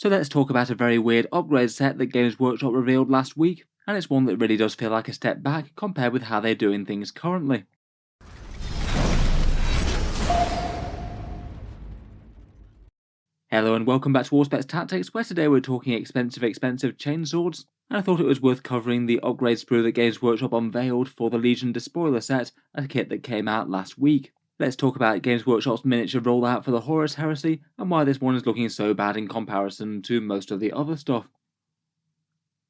So let's talk about a very weird upgrade set that Games Workshop revealed last week, and it's one that really does feel like a step back compared with how they're doing things currently. Hello and welcome back to Warspecs Tactics, where today we're talking expensive chainswords, and I thought it was worth covering the upgrade sprue that Games Workshop unveiled for the Legion Despoiler set, a kit that came out last week. Let's talk about Games Workshop's miniature rollout for the Horus Heresy, and why this one is looking so bad in comparison to most of the other stuff.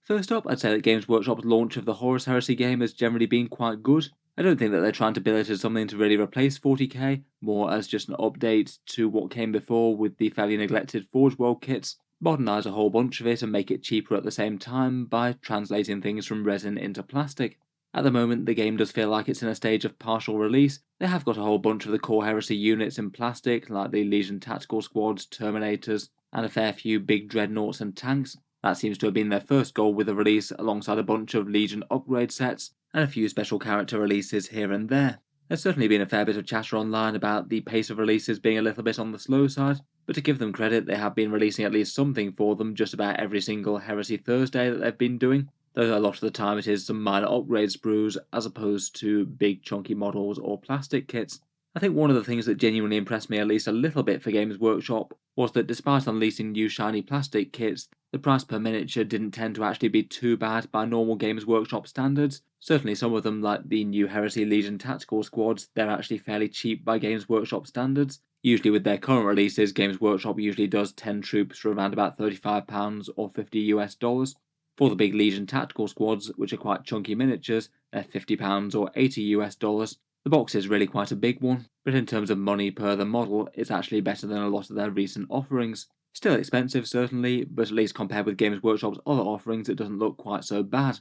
First up, I'd say that Games Workshop's launch of the Horus Heresy game has generally been quite good. I don't think that they're trying to bill it as something to really replace 40k, more as just an update to what came before with the fairly neglected Forge World kits, modernise a whole bunch of it and make it cheaper at the same time by translating things from resin into plastic. At the moment, the game does feel like it's in a stage of partial release. They have got a whole bunch of the core Heresy units in plastic, like the Legion Tactical Squads, Terminators, and a fair few big dreadnoughts and tanks. That seems to have been their first goal with the release, alongside a bunch of Legion upgrade sets and a few special character releases here and there. There's certainly been a fair bit of chatter online about the pace of releases being a little bit on the slow side, but to give them credit, they have been releasing at least something for them just about every single Heresy Thursday that they've been doing, though a lot of the time it is some minor upgrade sprues as opposed to big chunky models or plastic kits. I think one of the things that genuinely impressed me at least a little bit for Games Workshop was that despite unleashing new shiny plastic kits, the price per miniature didn't tend to actually be too bad by normal Games Workshop standards. Certainly some of them, like the new Heresy Legion Tactical Squads, they're actually fairly cheap by Games Workshop standards. Usually with their current releases, Games Workshop usually does 10 troops for around about £35 or $50. For the big Legion Tactical Squads, which are quite chunky miniatures, they're £50 or $80. The box is really quite a big one, but in terms of money per the model, it's actually better than a lot of their recent offerings. Still expensive certainly, but at least compared with Games Workshop's other offerings it doesn't look quite so bad.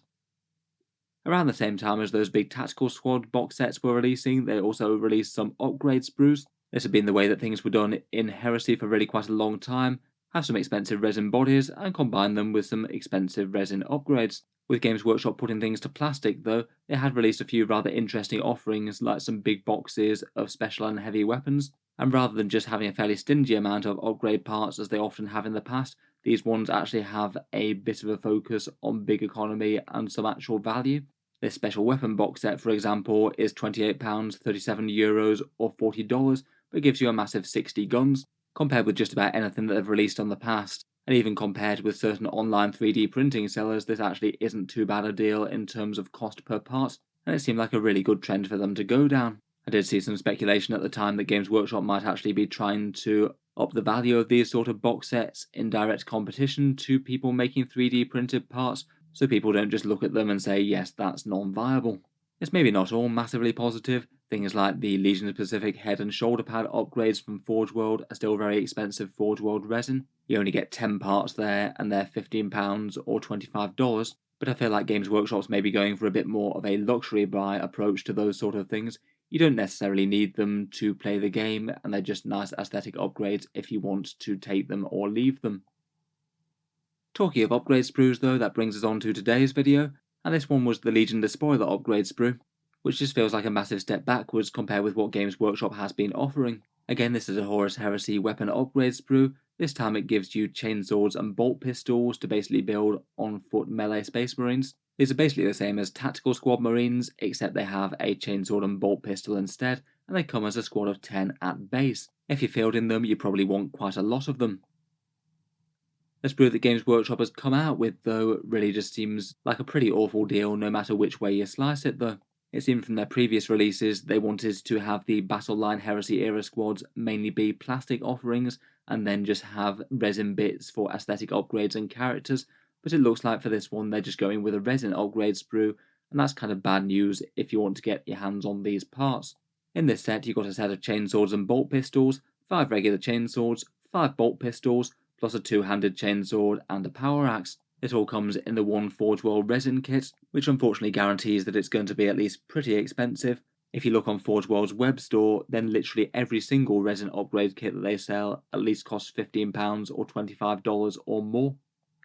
Around the same time as those big Tactical Squad box sets were releasing, they also released some Upgrade Sprues. This had been the way that things were done in Heresy for really quite a long time. Have some expensive resin bodies and combine them with some expensive resin upgrades. With Games Workshop putting things to plastic though, they had released a few rather interesting offerings like some big boxes of special and heavy weapons, and rather than just having a fairly stingy amount of upgrade parts as they often have in the past, these ones actually have a bit of a focus on big economy and some actual value. This special weapon box set, for example, is £28, €37 or $40, but gives you a massive 60 guns, compared with just about anything that they've released in the past. And even compared with certain online 3D printing sellers, this actually isn't too bad a deal in terms of cost per part, and it seemed like a really good trend for them to go down. I did see some speculation at the time that Games Workshop might actually be trying to up the value of these sort of box sets in direct competition to people making 3D printed parts, so people don't just look at them and say, yes, that's non-viable. It's maybe not all massively positive. Things like the Legion Pacific head and shoulder pad upgrades from Forge World are still very expensive Forge World resin. You only get 10 parts there and they're £15 or $25, but I feel like Games Workshop's maybe going for a bit more of a luxury buy approach to those sort of things. You don't necessarily need them to play the game, and they're just nice aesthetic upgrades if you want to take them or leave them. Talking of upgrade sprues though, that brings us on to today's video, and this one was the Legion Despoiler upgrade sprue, which just feels like a massive step backwards compared with what Games Workshop has been offering. Again, this is a Horus Heresy weapon upgrade sprue. This time it gives you chainswords and bolt pistols to basically build on-foot melee space marines. These are basically the same as Tactical Squad Marines, except they have a chainsword and bolt pistol instead, and they come as a squad of 10 at base. If you're fielding them, you probably want quite a lot of them. The sprue that Games Workshop has come out with, though, really just seems like a pretty awful deal no matter which way you slice it, though. It seemed from their previous releases they wanted to have the Battle Line Heresy era squads mainly be plastic offerings and then just have resin bits for aesthetic upgrades and characters, but it looks like for this one they're just going with a resin upgrade sprue, and that's kind of bad news if you want to get your hands on these parts. In this set you've got a set of chainswords and bolt pistols, 5 regular chainswords, 5 bolt pistols, plus a 2-handed chainsword and a power axe. It all comes in the one Forge World resin kit, which unfortunately guarantees that it's going to be at least pretty expensive. If you look on Forge World's web store, then literally every single resin upgrade kit that they sell at least costs £15 or $25 or more.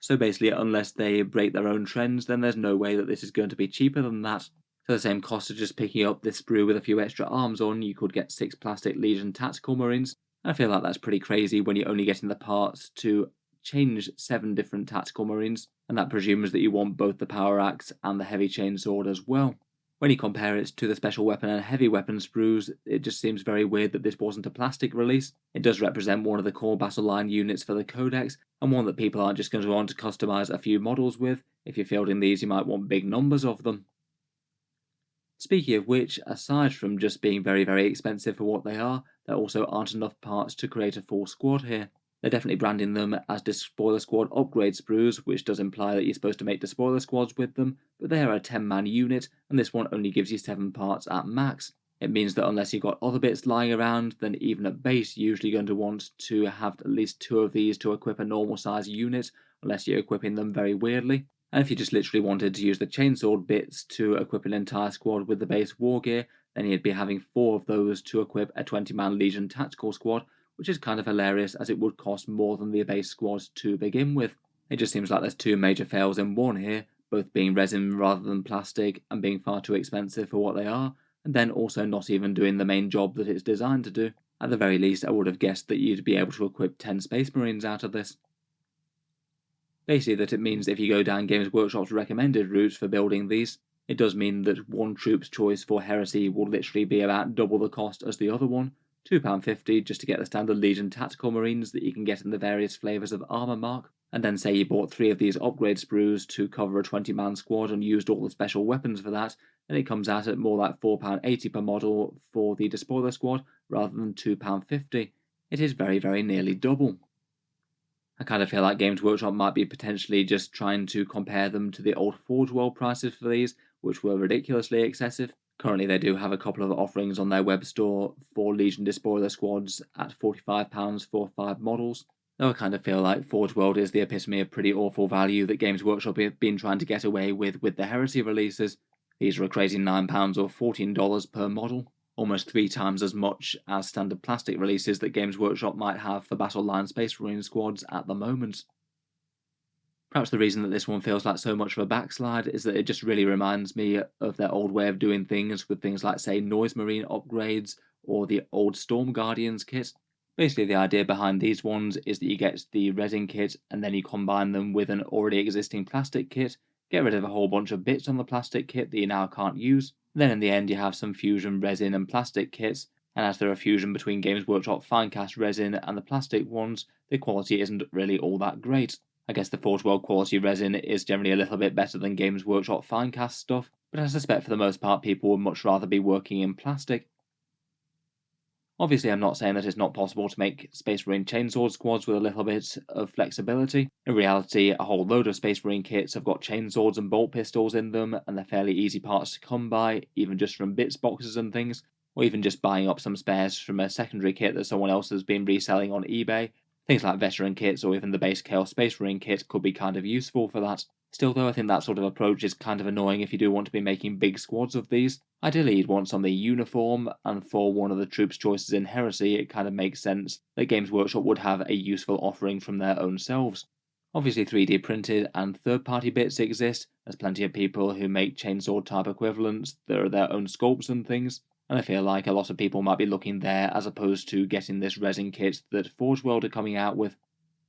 So basically, unless they break their own trends, then there's no way that this is going to be cheaper than that. For the same cost of just picking up this sprue with a few extra arms on, you could get 6 plastic Legion Tactical Marines. I feel like that's pretty crazy when you're only getting the parts to change 7 different tactical marines, and that presumes that you want both the power axe and the heavy chainsword as well. When you compare it to the special weapon and heavy weapon sprues, it just seems very weird that this wasn't a plastic release. It does represent one of the core battle line units for the codex, and one that people aren't just going to want to customize a few models with. If you're fielding these, you might want big numbers of them. Speaking of which, aside from just being very, very expensive for what they are, there also aren't enough parts to create a full squad here. They're definitely branding them as Despoiler Squad Upgrade Sprues, which does imply that you're supposed to make Despoiler Squads with them, but they are a 10-man unit, and this one only gives you 7 parts at max. It means that unless you've got other bits lying around, then even at base you're usually going to want to have at least 2 of these to equip a normal size unit, unless you're equipping them very weirdly. And if you just literally wanted to use the chainsword bits to equip an entire squad with the base war gear, then you'd be having 4 of those to equip a 20-man Legion tactical squad, which is kind of hilarious as it would cost more than the base squad to begin with. It just seems like there's 2 major fails in one here, both being resin rather than plastic and being far too expensive for what they are, and then also not even doing the main job that it's designed to do. At the very least, I would have guessed that you'd be able to equip 10 Space Marines out of this. Basically that it means if you go down Games Workshop's recommended routes for building these, it does mean that one troop's choice for Heresy will literally be about double the cost as the other one, £2.50 just to get the standard Legion tactical marines that you can get in the various flavours of armour mark, and then say you bought 3 of these upgrade sprues to cover a 20-man squad and used all the special weapons for that, then it comes out at more like £4.80 per model for the Despoiler Squad rather than £2.50. It is very, very nearly double. I kind of feel like Games Workshop might be potentially just trying to compare them to the old Forge World prices for these, which were ridiculously excessive. Currently they do have a couple of offerings on their web store for Legion Despoiler Squads at £45 for 5 models, though I kind of feel like Forge World is the epitome of pretty awful value that Games Workshop have been trying to get away with the Heresy releases. These are a crazy £9 or $14 per model, almost 3 times as much as standard plastic releases that Games Workshop might have for Battle Line Space Marine squads at the moment. Perhaps the reason that this one feels like so much of a backslide is that it just really reminds me of their old way of doing things with things like, say, Noise Marine upgrades or the old Storm Guardians kit. Basically, the idea behind these ones is that you get the resin kit and then you combine them with an already existing plastic kit, get rid of a whole bunch of bits on the plastic kit that you now can't use. Then in the end you have some fusion resin and plastic kits, and as they're a fusion between Games Workshop Finecast resin and the plastic ones, the quality isn't really all that great. I guess the Forge World quality resin is generally a little bit better than Games Workshop Finecast stuff, but I suspect for the most part people would much rather be working in plastic. Obviously I'm not saying that it's not possible to make Space Marine chainsword squads with a little bit of flexibility. In reality, a whole load of Space Marine kits have got chainswords and bolt pistols in them, and they're fairly easy parts to come by, even just from bits boxes and things, or even just buying up some spares from a secondary kit that someone else has been reselling on eBay. Things like veteran kits or even the base Chaos Space Marine kit could be kind of useful for that. Still though, I think that sort of approach is kind of annoying if you do want to be making big squads of these. Ideally you'd want something uniform, and for one of the troops' choices in Heresy it kind of makes sense that Games Workshop would have a useful offering from their own selves. Obviously 3D printed and third-party bits exist. There's plenty of people who make chainsword type equivalents that are their own sculpts and things, and I feel like a lot of people might be looking there as opposed to getting this resin kit that Forge World are coming out with.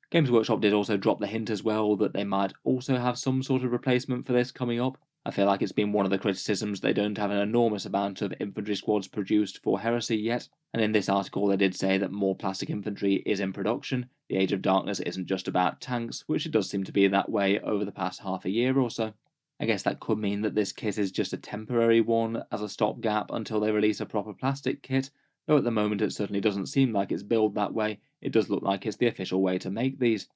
Games Workshop did also drop the hint as well that they might also have some sort of replacement for this coming up. I feel like it's been one of the criticisms they don't have an enormous amount of infantry squads produced for Heresy yet, and in this article they did say that more plastic infantry is in production. The Age of Darkness isn't just about tanks, which it does seem to be that way over the past half a year or so. I guess that could mean that this kit is just a temporary one as a stopgap until they release a proper plastic kit, though at the moment it certainly doesn't seem like it's billed that way. It does look like it's the official way to make these.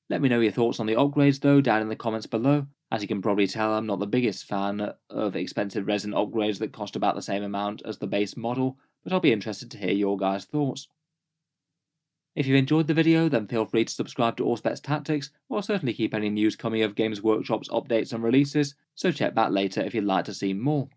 Let me know your thoughts on the upgrades though down in the comments below. As you can probably tell, I'm not the biggest fan of expensive resin upgrades that cost about the same amount as the base model, but I'll be interested to hear your guys' thoughts. If you enjoyed the video, then feel free to subscribe to Auspex Tactics, or I'll certainly keep any news coming of Games Workshop's updates and releases, so check back later if you'd like to see more.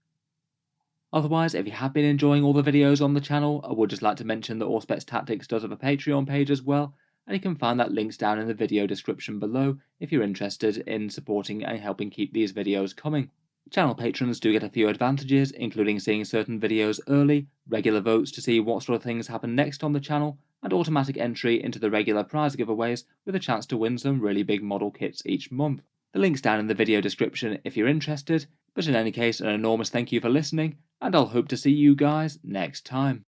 Otherwise, if you have been enjoying all the videos on the channel, I would just like to mention that Auspex Tactics does have a Patreon page as well, and you can find that links down in the video description below if you're interested in supporting and helping keep these videos coming. Channel patrons do get a few advantages, including seeing certain videos early, regular votes to see what sort of things happen next on the channel, and automatic entry into the regular prize giveaways with a chance to win some really big model kits each month. The link's down in the video description if you're interested, but in any case, an enormous thank you for listening, and I'll hope to see you guys next time.